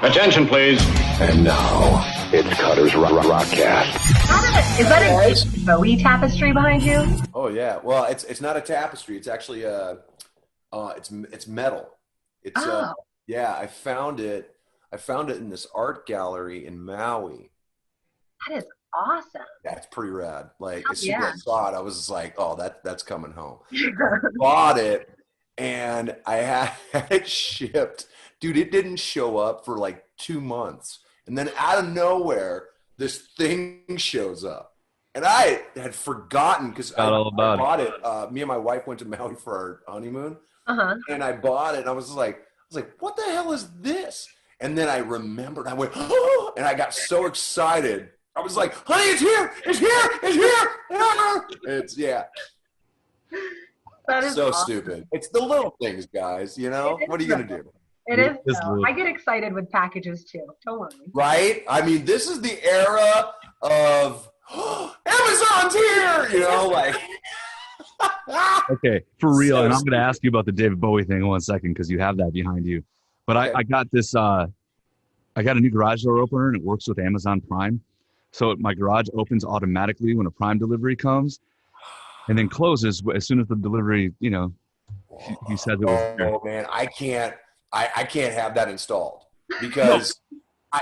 Attention, please. And now, it's Cutter's Rockcast. Is that a Bowie tapestry behind you? Oh yeah. Well, it's not a tapestry. It's actually it's metal. It's yeah. I found it in this art gallery in Maui. That is awesome. Yeah, it's pretty rad. Like as soon yeah. as I saw it, I was just like, oh, that's coming home. Bought it, and I had it shipped. Dude, it didn't show up for like 2 months. And then out of nowhere, this thing shows up. And I had forgotten because I bought it. Me and my wife went to Maui for our honeymoon. And I bought it. And I was like, what the hell is this? And then I remembered. I went, oh, and I got so excited. I was like, honey, it's here. It's here. It's here. It's, yeah. That is so awesome. Stupid. It's the little things, guys. You know, what are you going to do? It is. I get excited with packages too. Don't worry. Right? I mean, this is the era of Amazon's here. You know, like. Okay, for real. And I'm going to ask you about the David Bowie thing in 1 second because you have that behind you. But okay. I got this. I got a new garage door opener and it works with Amazon Prime. So my garage opens automatically when a Prime delivery comes, and then closes as soon as the delivery. You know, he said it was. Oh man, I can't have that installed because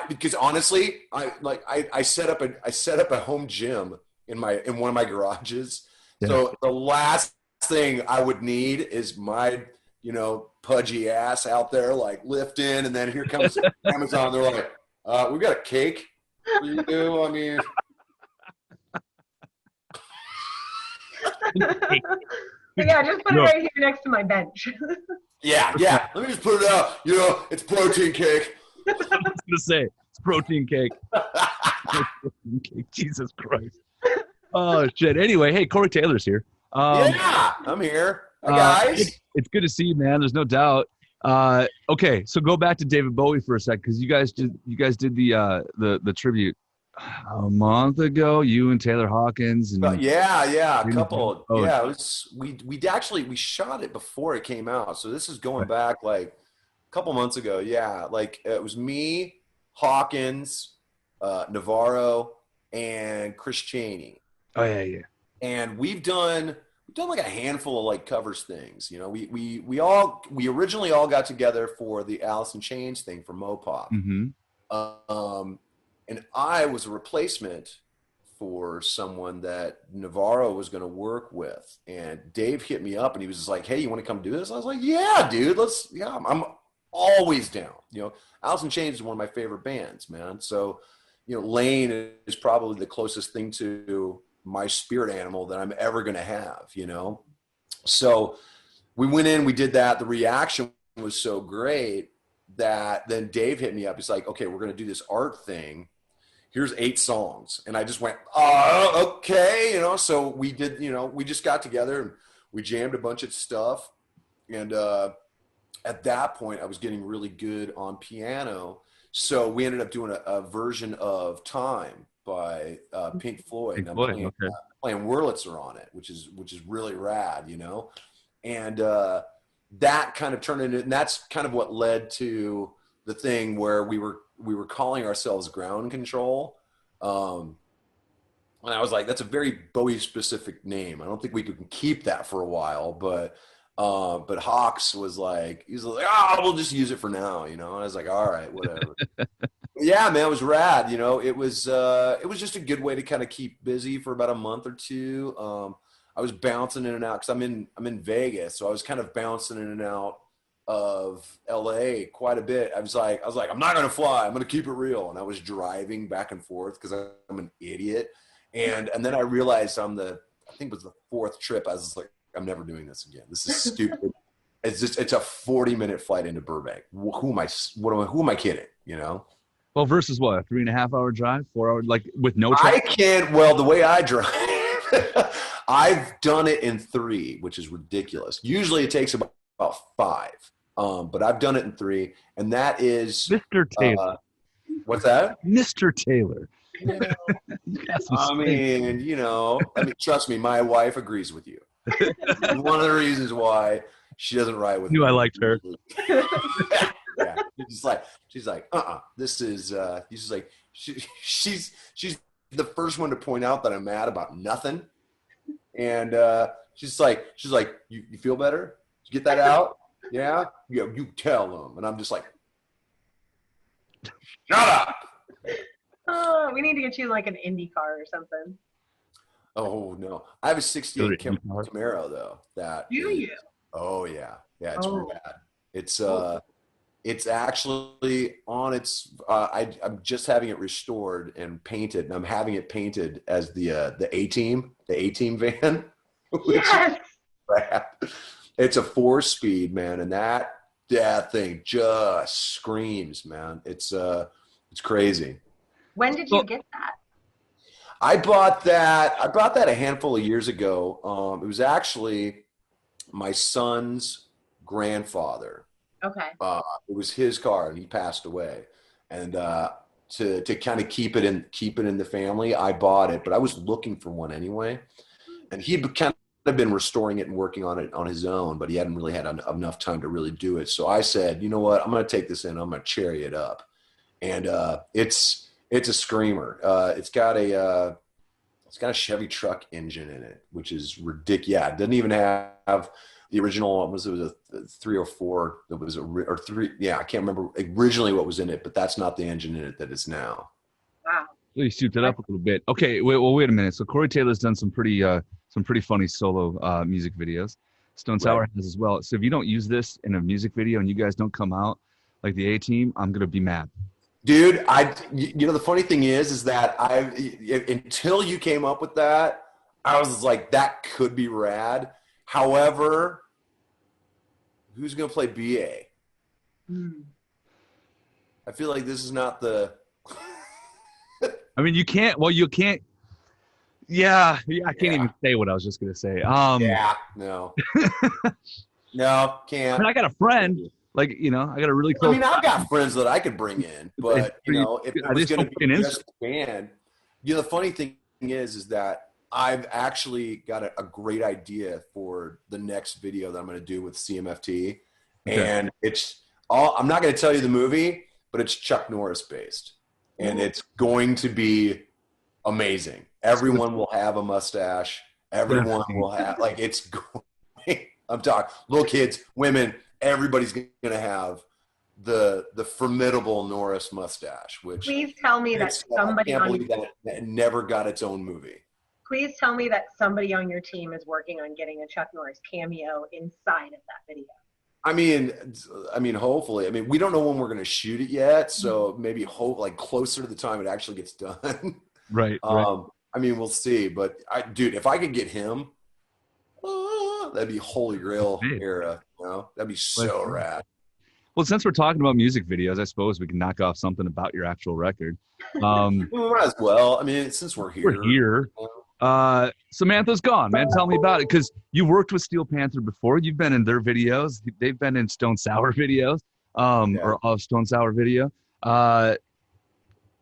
because honestly, I set up a home gym in one of my garages. Yeah. So the last thing I would need is my pudgy ass out there like lifting, and then here comes Amazon. They're like, "We got a cake for you." I mean. Yeah, just put it right here next to my bench. Yeah. Let me just put it out. It's protein cake. I was going to say, it's protein cake. Jesus Christ. Oh, shit. Anyway, hey, Corey Taylor's here. Yeah, I'm here. Hi, guys. It's good to see you, man. There's no doubt. Okay, so go back to David Bowie for a sec, because you guys did the tribute a month ago. You and Taylor Hawkins and a couple. Oh. Yeah, it was. We shot it before it came out, so this is going back like a couple months ago. Yeah, like it was me, Hawkins, Navarro, and Chris Chaney. Oh yeah. And we've done like a handful of like covers things. We originally all got together for the Alice in Chains thing for Mopop. Mm-hmm. And I was a replacement for someone that Navarro was going to work with. And Dave hit me up and he was just like, hey, you want to come do this? I was like, yeah, dude, I'm always down. Alice in Chains is one of my favorite bands, man. So, Lane is probably the closest thing to my spirit animal that I'm ever going to have, So we went in, we did that. The reaction was so great that then Dave hit me up. He's like, okay, we're going to do this art thing. Here's 8 songs. And I just went, oh, okay. So we did, we just got together and we jammed a bunch of stuff. And at that point I was getting really good on piano. So we ended up doing a version of Time by Pink Floyd. Pink Floyd, okay. Playing Wurlitzer on it, which is really rad, And that kind of turned into, and that's kind of what led to the thing where we were calling ourselves Ground Control. And I was like, that's a very Bowie specific name. I don't think we could keep that for a while, but Hawks was like, we'll just use it for now, And I was like, all right, whatever. Yeah, man, it was rad. It was just a good way to kind of keep busy for about a month or two. I was bouncing in and out because I'm in Vegas, so I was kind of bouncing in and out of LA quite a bit. I was like, I'm not gonna fly. I'm gonna keep it real. And I was driving back and forth because I'm an idiot. And then I realized I think it was the 4th trip. I was like, I'm never doing this again. This is stupid. It's a 40-minute flight into Burbank. Who am I kidding? Well, versus what, a 3.5-hour drive, 4 hours, like with no traffic? The way I drive, I've done it in 3, which is ridiculous. Usually it takes about 5, but I've done it in 3, and that is Mr. Taylor. What's that? Mr. Taylor. Trust me, my wife agrees with you. One of the reasons why she doesn't ride with me. I liked her. Yeah. She's like, this is, she's like, she's the first one to point out that I'm mad about nothing. And she's like, you feel better? Did you get that out? Yeah. Yeah. You tell them. And I'm just like, shut up. Oh, we need to get you like an Indy car or something. Oh no, I have a '68 Camaro though. You? Oh yeah, it's rad. Cool. It's actually on its. I'm just having it restored and painted, and I'm having it painted as the A-Team van. Yes. It's a 4-speed, man, and that thing just screams, man. It's crazy. When did you get that? I bought that a handful of years ago. It was actually my son's grandfather. Okay. It was his car, and he passed away. And to kind of keep it in the family, I bought it. But I was looking for one anyway, and he'd kind of been restoring it and working on it on his own, but he hadn't really had enough time to really do it. So I said, you know what? I'm going to take this in. I'm going to cherry it up, and it's a screamer. It's got a Chevy truck engine in it, which is ridiculous. Yeah, it doesn't even have the original. It was a 304 that was or three. Yeah, I can't remember originally what was in it, but that's not the engine in it that is now. Wow. Really souped it up a little bit. Okay, wait a minute. So Corey Taylor's done some pretty funny solo music videos. Stone Sour has as well. So if you don't use this in a music video and you guys don't come out like the A-Team, I'm gonna be mad. Dude, the funny thing is that until you came up with that, I was like, that could be rad. However, who's going to play BA? I feel like this is not the. I mean, you can't. Well, you can't. Yeah, I can't even say what I was just going to say. No. No, can't. I mean, I got a friend. Like, I got a really close. I mean, I've got friends that I could bring in, but if it was going to be just a band, the funny thing is that I've actually got a great idea for the next video that I'm going to do with CMFT, and I'm not going to tell you the movie, but it's Chuck Norris based, and it's going to be amazing. Everyone will have a mustache. Everyone will have it's going. I'm talking little kids, women. Everybody's going to have the formidable Norris mustache, which please tell me that somebody I can't believe that never got its own movie. Please tell me that somebody on your team is working on getting a Chuck Norris cameo inside of that video. I mean, hopefully. I mean, we don't know when we're going to shoot it yet, so maybe closer to the time it actually gets done. Right. I mean, we'll see. But dude, if I could get him, that'd be Holy Grail era. That'd be so rad. Well, since we're talking about music videos, I suppose we can knock off something about your actual record. We might as well. I mean, since we're here. We're here. Samantha's gone, man. Tell me about it, because you worked with Steel Panther before. You've been in their videos. They've been in Stone Sour videos, or of Stone Sour video.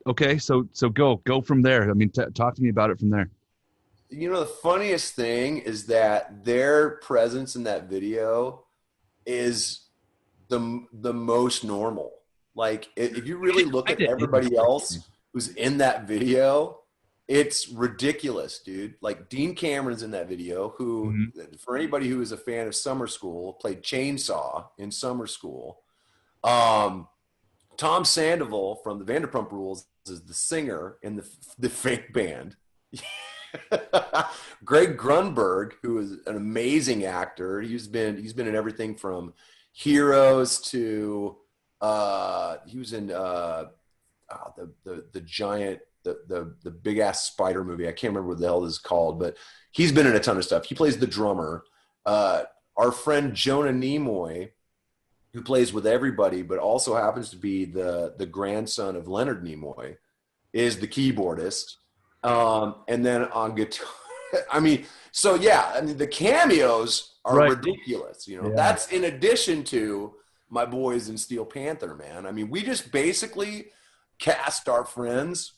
Okay, so go from there. I mean, talk to me about it from there. The funniest thing is that their presence in that video is the most normal. Like, if you really look at everybody else who's in that video, it's ridiculous, dude. Like, Dean Cameron's in that video, who, for anybody who is a fan of Summer School, played Chainsaw in Summer School. Tom Sandoval from the Vanderpump Rules is the singer in the fake band. Greg Grunberg, who is an amazing actor, he's been in everything from Heroes to he was in the giant the big ass spider movie. I can't remember what the hell this is called, but he's been in a ton of stuff. He plays the drummer. Our friend Jonah Nimoy, who plays with everybody, but also happens to be the grandson of Leonard Nimoy, is the keyboardist. And then on guitar, the cameos are ridiculous. That's in addition to my boys in Steel Panther, man. I mean, we just basically cast our friends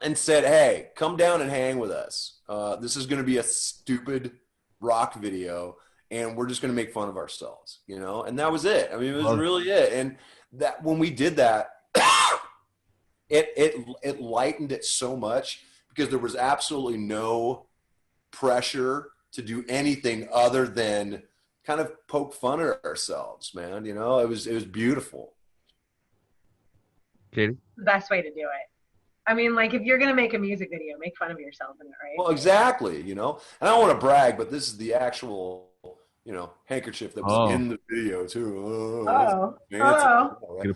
and said, hey, come down and hang with us. This is going to be a stupid rock video, and we're just going to make fun of ourselves, and that was it. I mean, it was really it. And that when we did that, it lightened it so much because there was absolutely no pressure to do anything other than kind of poke fun at ourselves, man. You know, it was beautiful. Kaytie? The best way to do it. I mean, like, if you're going to make a music video, make fun of yourself in it, right? Well, exactly, you know. And I don't want to brag, but this is the actual, you know, handkerchief that was in the video too. Gonna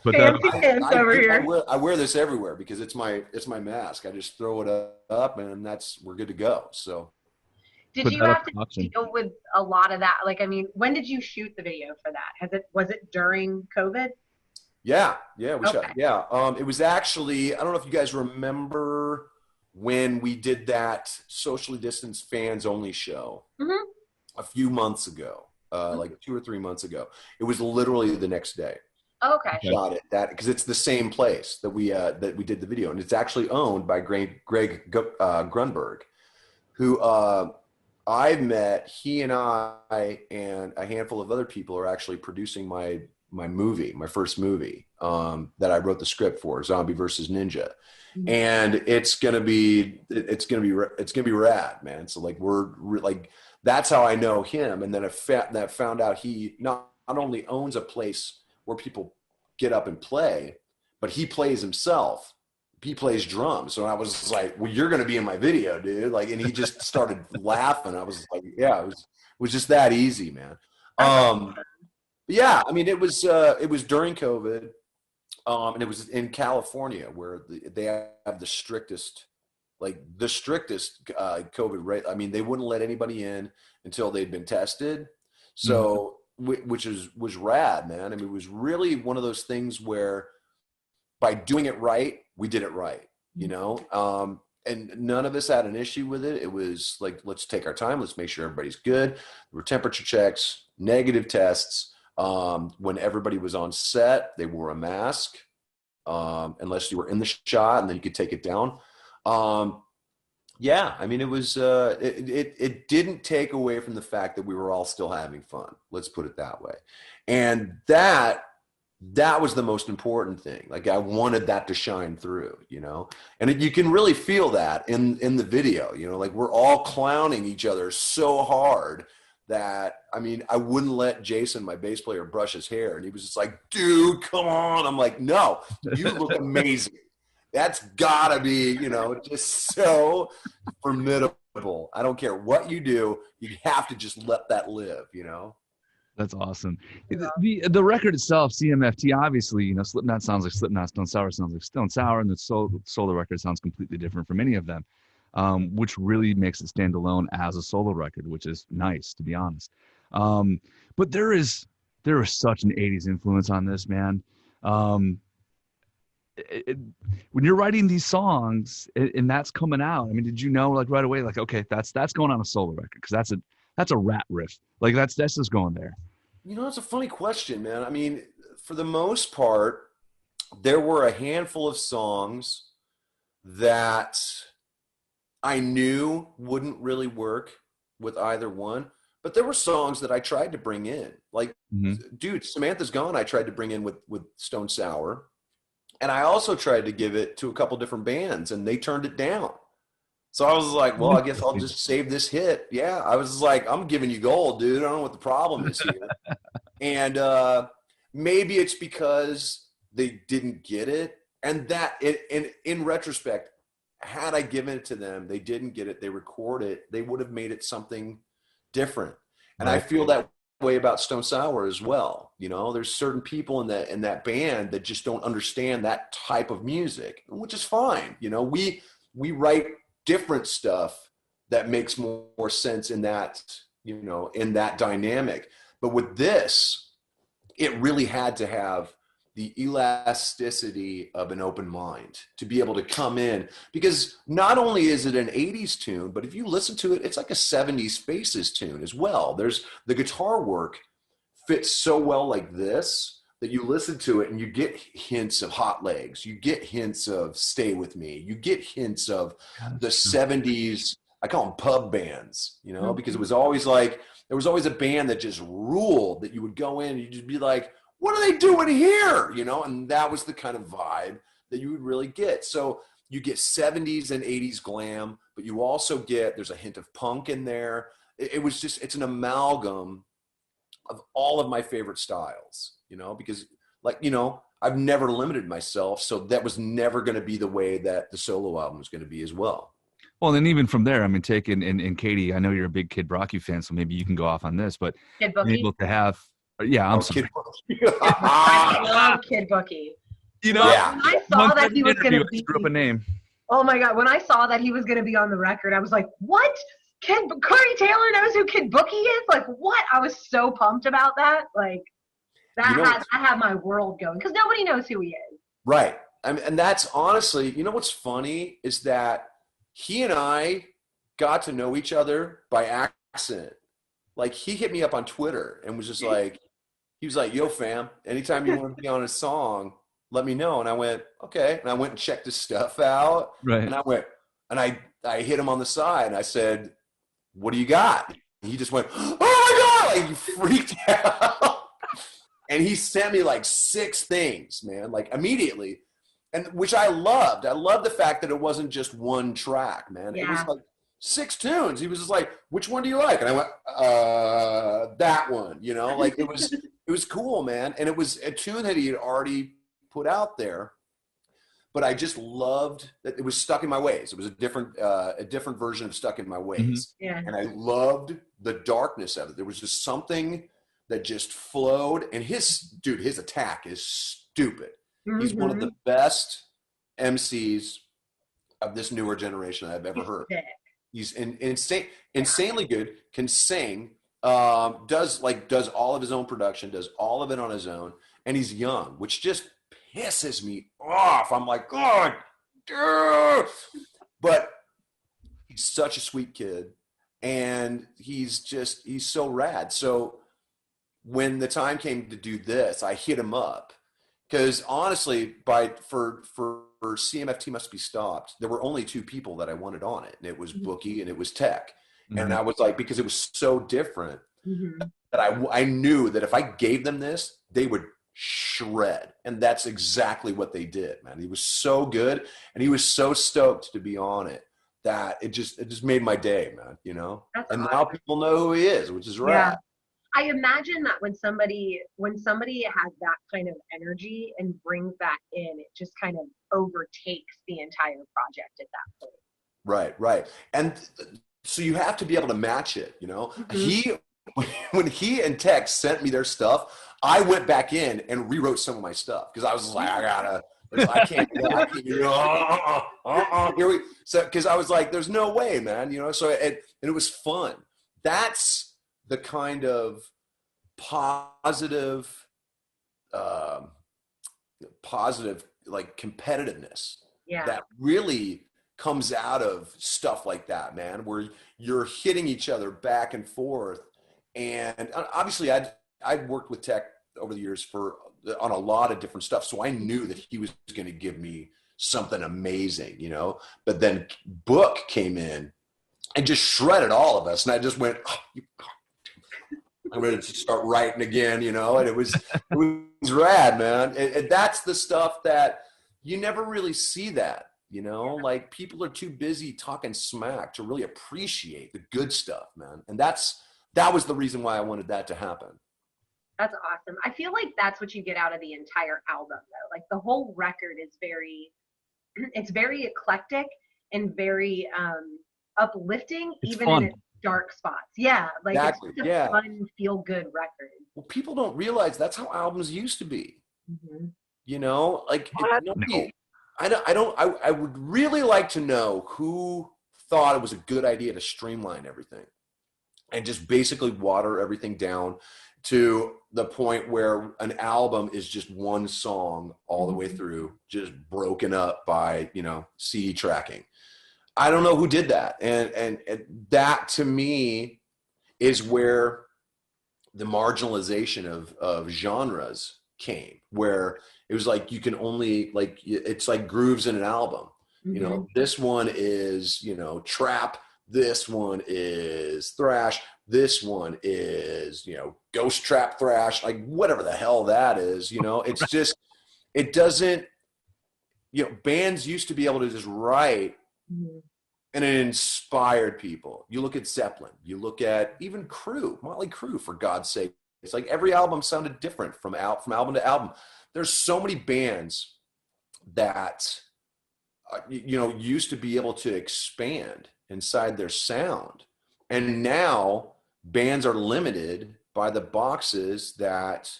put that fancy over here. I wear this everywhere because it's my mask. I just throw it up, and we're good to go. So. Did you have to deal with a lot of that? Like, I mean, when did you shoot the video for that? Was it during COVID? Yeah, we shot. Yeah, it was actually, I don't know if you guys remember when we did that socially distanced fans only show a few months ago, like 2 or 3 months ago. It was literally the next day. Okay. Shot it because it's the same place that we did the video, and it's actually owned by Greg Grunberg, who I've met. He and I and a handful of other people are actually producing my first movie that I wrote the script for, Zombie versus Ninja. And it's gonna be rad, man. So like that's how I know him. And then I found out he not only owns a place where people get up and play, but he plays himself. He plays drums. So I was like, well, you're gonna be in my video, dude. Like, and he just started laughing. I was like, yeah, it was just that easy, man. Yeah, I mean, it was during COVID, and it was in California where they have the strictest COVID rate. I mean, they wouldn't let anybody in until they'd been tested. So, which was rad, man. I mean, it was really one of those things where by doing it right, we did it right, you know? And none of us had an issue with it. It was like, let's take our time. Let's make sure everybody's good. There were temperature checks, negative tests. When everybody was on set, they wore a mask, unless you were in the shot, and then you could take it down. Yeah, I mean, it was, it didn't take away from the fact that we were all still having fun. Let's put it that way. And that was the most important thing. Like, I wanted that to shine through, you know, and you can really feel that in the video, you know, like we're all clowning each other so hard that, I mean, I wouldn't let Jason, my bass player, brush his hair. And he was just like, dude, come on. I'm like, no, you look amazing. That's gotta be, you know, just so formidable. I don't care what you do. You have to just let that live, you know? That's awesome. The record itself, CMFT, obviously, you know, Slipknot sounds like Slipknot, Stone Sour sounds like Stone Sour, and the solo record sounds completely different from any of them, which really makes it stand alone as a solo record, which is nice, to be honest. But there is such an 80s influence on this, man. When you're writing these songs and that's coming out, I mean, did you know, like, right away, like, okay, that's going on a solo record, because that's a rat riff, like that's just going there? You know, it's a funny question, man. I mean, for the most part, there were a handful of songs that I knew wouldn't really work with either one, but there were songs that I tried to bring in, like, dude, Samantha's Gone, I tried to bring in with Stone Sour. And I also tried to give it to a couple different bands, and they turned it down. So I was like, well, I guess I'll just save this hit. Yeah, I was like, I'm giving you gold, dude. I don't know what the problem is here. And maybe it's because they didn't get it. And that, in retrospect, had I given it to them, they didn't get it, they record it, they would have made it something different. And I feel that way about Stone Sour as well. You know, there's certain people in that band that just don't understand that type of music, which is fine. You know, we write different stuff that makes more sense in that, you know, in that dynamic. But with this, it really had to have the elasticity of an open mind to be able to come in, because not only is it an 80s tune, but if you listen to it, it's like a 70s Faces tune as well. There's the guitar work fits so well like this that you listen to it and you get hints of Hot Legs, you get hints of Stay With Me, you get hints of the 70s, I call them pub bands, you know, because it was always like, there was always a band that just ruled, that you would go in and you'd just be like, what are they doing here? You know, and that was the kind of vibe that you would really get. So you get 70s and 80s glam, but you also get, there's a hint of punk in there. It was just, it's an amalgam of all of my favorite styles, you know, because like, you know, I've never limited myself. So that was never going to be the way that the solo album was going to be as well. Well, and even from there, I mean, taking and Kaytie, I know you're a big Kid Rocky fan, so maybe you can go off on this, but Kid being Bookie. able to have, I'm sorry. I love Kid Bookie. You know, when I saw that he was going to be, screw up a name. Oh my God! When I saw that he was going to be on the record, I was like, "What? Corey Taylor knows who Kid Bookie is? Like, what?" I was so pumped about that. Like, that had my world going because nobody knows who he is. Right. I mean, and that's honestly, you know, what's funny is that he and I got to know each other by accident. Like, he hit me up on Twitter and was just like, he was like, "Yo, fam, anytime you want to be on a song, let me know." And I went, okay. And I went and checked his stuff out. Right. And I went, and I hit him on the side and I said, "What do you got?" And he just went, "Oh my God," like he freaked out. And he sent me like 6 things, man, like immediately. And which I loved. I loved the fact that it wasn't just one track, man. Yeah. It was like 6 tunes. He was just like, "Which one do you like?" And I went, that one, you know, like it was cool, man. And it was a tune that he had already put out there, but I just loved that it was Stuck in My Ways. It was a different version of Stuck in My Ways. Mm-hmm. Yeah. And I loved the darkness of it. There was just something that just flowed. And his attack is stupid. Mm-hmm. He's one of the best MCs of this newer generation I've ever heard. Sick. He's insanely good, can sing, does all of his own production, does all of it on his own, and he's young, which just pisses me off. I'm like, God, but he's such a sweet kid, and he's so rad. So when the time came to do this, I hit him up because honestly, for CMFT Must Be Stopped, there were only 2 people that I wanted on it, and it was Bookie and it was Tech. Mm-hmm. And I was like, because it was so different that I knew that if I gave them this, they would shred. And that's exactly what they did, man. He was so good and he was so stoked to be on it that it just made my day, man, you know? That's and awesome. Now people know who he is, which is rad. Yeah. I imagine that when somebody has that kind of energy and brings that in, it just kind of overtakes the entire project at that point. Right. And so you have to be able to match it, you know? Mm-hmm. When he and Tech sent me their stuff, I went back in and rewrote some of my stuff because I was like, I can't here we so because I was like, there's no way, man, you know. So and it was fun. That's the kind of positive like competitiveness that really comes out of stuff like that, man, where you're hitting each other back and forth. And obviously I'd worked with Tech over the years on a lot of different stuff. So I knew that he was going to give me something amazing, you know, but then Book came in and just shredded all of us. And I just went, I'm ready to start writing again, you know, and it was rad, man. And that's the stuff that you never really see that, you know, like people are too busy talking smack to really appreciate the good stuff, man. And that was the reason why I wanted that to happen. That's awesome. I feel like that's what you get out of the entire album, though. Like the whole record is it's very eclectic and very uplifting, it's even fun. In its dark spots. Yeah, like exactly. It's just a fun, feel-good record. Well, people don't realize that's how albums used to be. Mm-hmm. You know, like I would really like to know who thought it was a good idea to streamline everything and just basically water everything down to the point where an album is just one song all the way through, just broken up by, you know, CD tracking. I don't know who did that. And that to me is where the marginalization of genres came, where it was like, you can only like, it's like grooves in an album. Mm-hmm. You know, this one is, you know, trap. This one is thrash. This one is, you know, ghost trap thrash, like whatever the hell that is, you know. It's just, it doesn't, you know, bands used to be able to just write and it inspired people. You look at Zeppelin, you look at even Motley Crue, for God's sake. It's like every album sounded different from album to album. There's so many bands that, you know, used to be able to expand inside their sound. And now bands are limited by the boxes that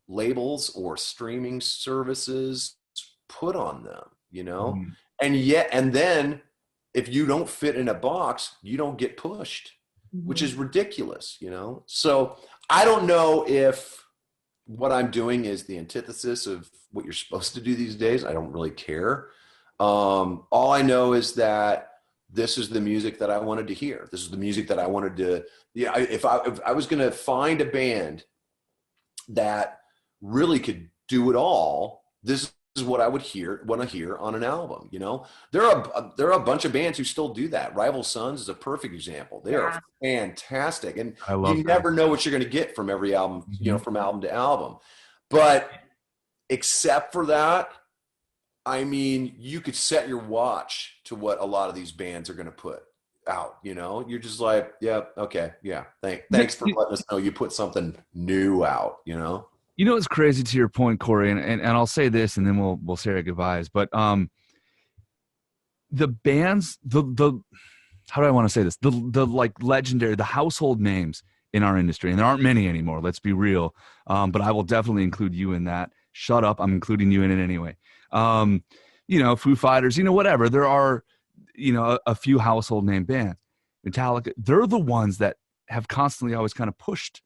labels or streaming services put on them, you know? And then if you don't fit in a box, you don't get pushed, which is ridiculous, you know? So I don't know if what I'm doing is the antithesis of what you're supposed to do these days. I don't really care. All I know is that this is the music that I wanted to hear. This is the music that I wanted to, if I was going to find a band that really could do it all, this is what I would want to hear on an album. You know, there are a bunch of bands who still do that. Rival Sons is a perfect example. They are fantastic, and you never know what you're going to get from every album, you know, from album to album. But except for that, I mean, you could set your watch to what a lot of these bands are going to put out. You know, you're just like, yeah, okay, yeah, thanks for letting us know you put something new out. You know. You know what's crazy, to your point, Corey, and I'll say this, and then we'll say our goodbyes. But the bands, the how do I want to say this? The like legendary, the household names in our industry, and there aren't many anymore. Let's be real. But I will definitely include you in that. Shut up, I'm including you in it anyway. You know, Foo Fighters, you know, whatever. There are, you know, a few household name bands. Metallica, they're the ones that have constantly always kind of pushed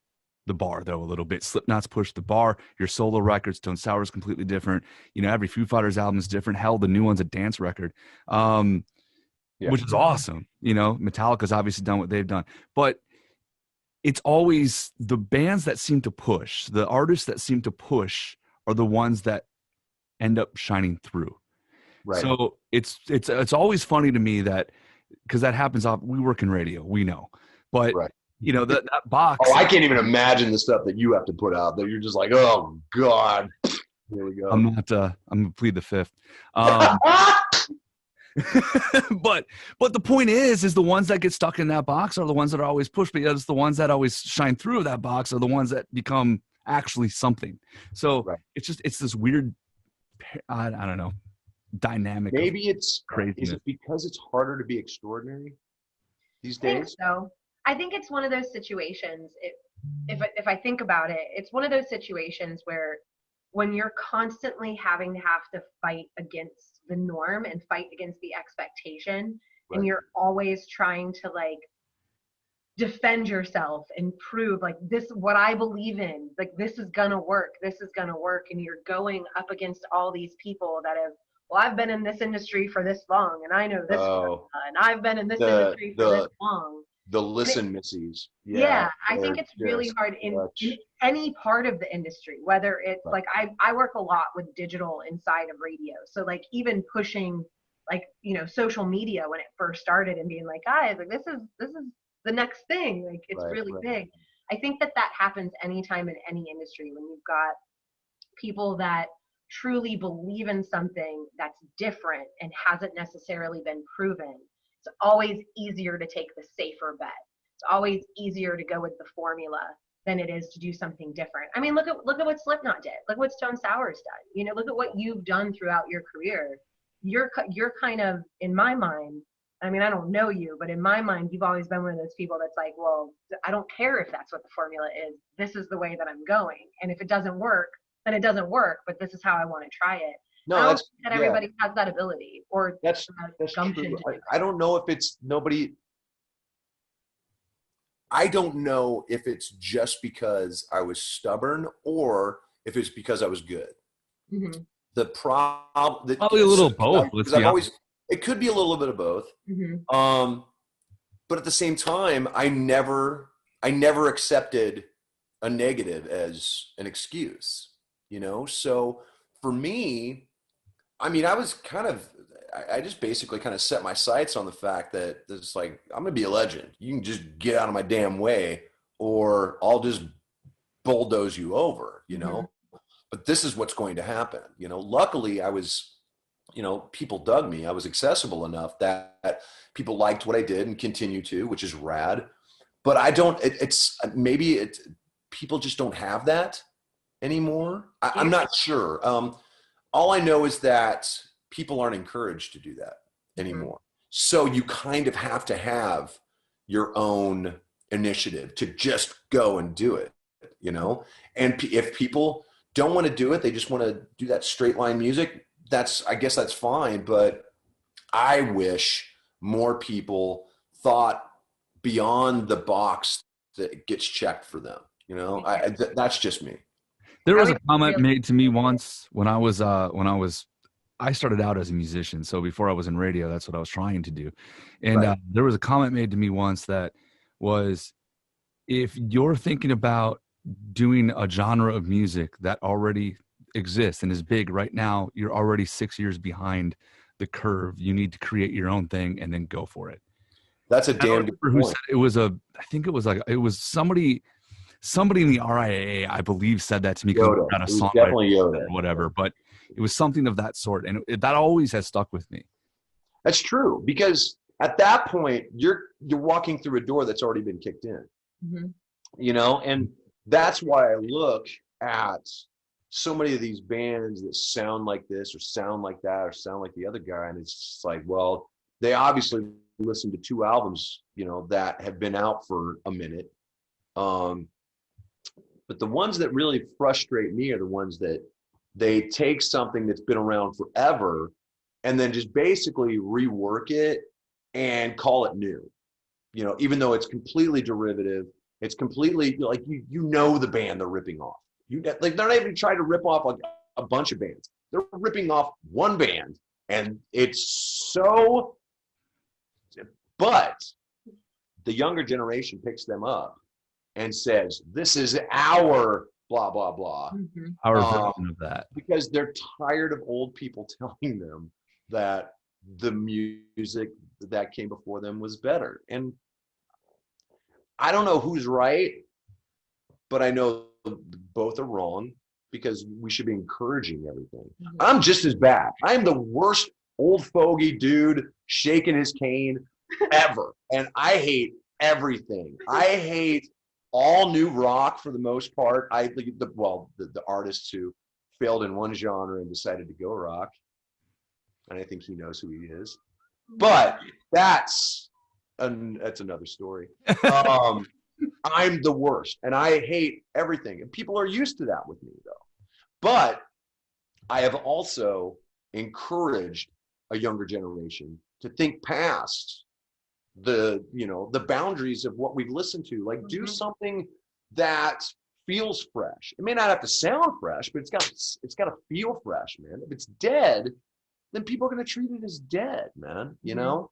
the bar, though, a little bit. Slipknot's pushed the bar. Your solo record, Stone Sour, is completely different. You know, every Foo Fighters album is different. Hell, the new one's a dance record, which is awesome. You know, Metallica's obviously done what they've done. But it's always the bands that seem to push, the artists that seem to push are the ones that end up shining through. Right. So it's always funny to me that, because that happens. We work in radio, we know. But you know, that box. Oh, I can't even imagine the stuff that you have to put out that you're just like, oh God. Here we go. I'm gonna plead the fifth. But the point is the ones that get stuck in that box are the ones that are always pushed, but it's the ones that always shine through that box are the ones that become actually something. So it's this weird, I don't know, dynamic. Maybe it's crazy. Is it because it's harder to be extraordinary these days? I think so. I think it's one of those situations, if I think about it, it's one of those situations where when you're constantly having to fight against the norm and fight against the expectation, and you're always trying to like defend yourself and prove like this, what I believe in, like this is gonna work, and you're going up against all these people that have, well, I've been in this industry for this long, and I know this, and I've been in this industry for this long. The missies. Yeah, I think it's really hard in any part of the industry, whether it's like I work a lot with digital inside of radio. So like even pushing like, you know, social media when it first started and being like, guys, like this is the next thing. Like it's really big. I think that happens anytime in any industry when you've got people that truly believe in something that's different and hasn't necessarily been proven. It's always easier to take the safer bet. It's always easier to go with the formula than it is to do something different. I mean, look at what Slipknot did. Look what Stone Sour's done. You know, look at what you've done throughout your career. You're kind of, in my mind, I mean, I don't know you, but in my mind, you've always been one of those people that's like, well, I don't care if that's what the formula is. This is the way that I'm going. And if it doesn't work, then it doesn't work, but this is how I want to try it. No, I don't think that everybody has that ability or that's gumption. I don't know if it's nobody. I don't know if it's just because I was stubborn or if it's because I was good. Mm-hmm. The problem, probably a little both. It could be a little bit of both. Mm-hmm. But at the same time, I never accepted a negative as an excuse. You know, so for me, I mean, I just basically kind of set my sights on the fact that it's like, I'm going to be a legend. You can just get out of my damn way, or I'll just bulldoze you over, you know. But this is what's going to happen, you know. Luckily, I was, you know, people dug me. I was accessible enough that people liked what I did and continue to, which is rad. But I don't. People just don't have that anymore. I'm not sure. All I know is that people aren't encouraged to do that anymore. So you kind of have to have your own initiative to just go and do it, you know? And if people don't want to do it, they just want to do that straight line music, I guess that's fine. But I wish more people thought beyond the box that gets checked for them. You know, that's just me. There was a comment made to me once when I started out as a musician. So before I was in radio, that's what I was trying to do. And there was a comment made to me once that was, if you're thinking about doing a genre of music that already exists and is big right now, you're already 6 years behind the curve. You need to create your own thing and then go for it. That's a damn good point. Who said it was it was somebody in the RIAA, I believe, said that to me. Yoda. Got a it was song definitely Yoda. or whatever, but it was something of that sort. And that always has stuck with me. That's true, because at that point, you're walking through a door that's already been kicked in, you know? And that's why I look at so many of these bands that sound like this or sound like that or sound like the other guy. And it's just like, well, they obviously listened to 2 albums, you know, that have been out for a minute. But the ones that really frustrate me are the ones that they take something that's been around forever and then just basically rework it and call it new, you know, even though it's completely derivative. It's completely like, you know, the band they're ripping off. Like, they're not even trying to rip off like a bunch of bands. They're ripping off one band, and it's so, but the younger generation picks them up and says, this is our blah, blah, blah. Our version of that. Because they're tired of old people telling them that the music that came before them was better. And I don't know who's right, but I know both are wrong, because we should be encouraging everything. I'm just as bad. I'm the worst old fogey dude shaking his cane ever. And I hate everything. I hate all new rock for the most part. I think the artists who failed in one genre and decided to go rock, and I think he knows who he is. But that's another story. I'm the worst, and I hate everything. And people are used to that with me, though. But I have also encouraged a younger generation to think past the boundaries of what we've listened to. Like, do something that feels fresh. It may not have to sound fresh, but it's got to feel fresh, man. If it's dead, then people are going to treat it as dead, man, you know?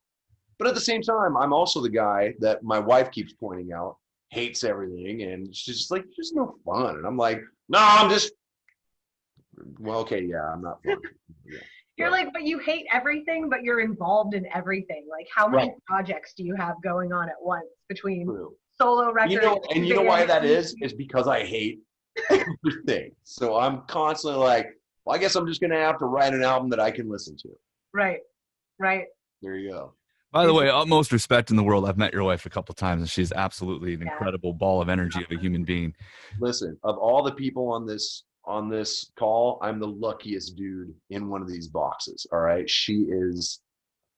But at the same time, I'm also the guy that my wife keeps pointing out hates everything, and she's just like, there's no fun. And I'm like, no, I'm just, well, okay, yeah, I'm not fun. Yeah. You're like, but you hate everything, but you're involved in everything. Like, how many projects do you have going on at once between solo records? You know why that is? Is because I hate everything. So I'm constantly like, well, I guess I'm just going to have to write an album that I can listen to. Right. There you go. By the way, utmost respect in the world. I've met your wife a couple of times, and she's absolutely an incredible ball of energy of a human being. Listen, of all the people on this call, I'm the luckiest dude in one of these boxes. All right. She is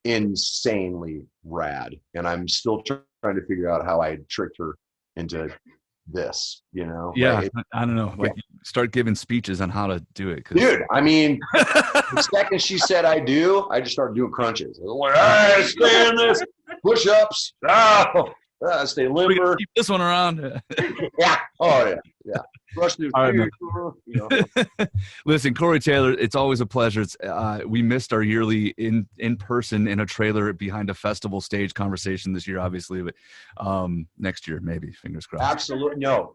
insanely rad. And I'm still trying to figure out how I tricked her into this, you know? Yeah. Like, I don't know. Like, start giving speeches on how to do it. Dude, I mean, the second she said I just started doing crunches. I was like, stand this, push-ups, stay limber. Keep this one around. Yeah. Oh, yeah. Brush through. Listen, Corey Taylor, it's always a pleasure. We missed our yearly in person in a trailer behind a festival stage conversation this year, obviously, but next year maybe, fingers crossed. Absolutely, no.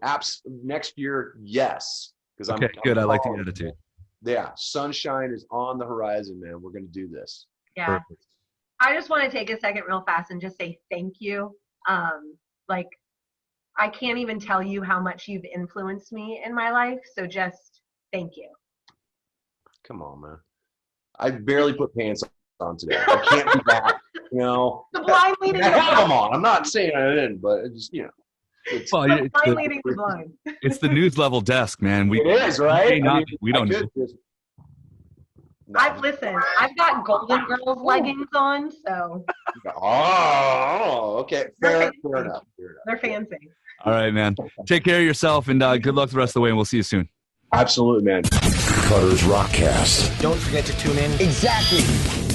Next year, yes. Okay, good. I like the attitude. Yeah, sunshine is on the horizon, man. We're going to do this. Yeah. Perfect. I just want to take a second real fast and just say thank you. Like, I can't even tell you how much you've influenced me in my life. So just thank you. Come on, man. I barely put pants on today. I can't be that, you know. The blind leading the I have them blind. on. I'm not saying I didn't, but it just, you know. It's, Well, The blind leading the blind. it's the news level desk, man. it is, right? We don't know. No. I've got Golden Girls leggings on, so. Oh, okay. Fair enough. They're fancy. All right, man. Take care of yourself, and good luck the rest of the way, and we'll see you soon. Absolutely, man. Cutter's Rockcast. Don't forget to tune in. Exactly.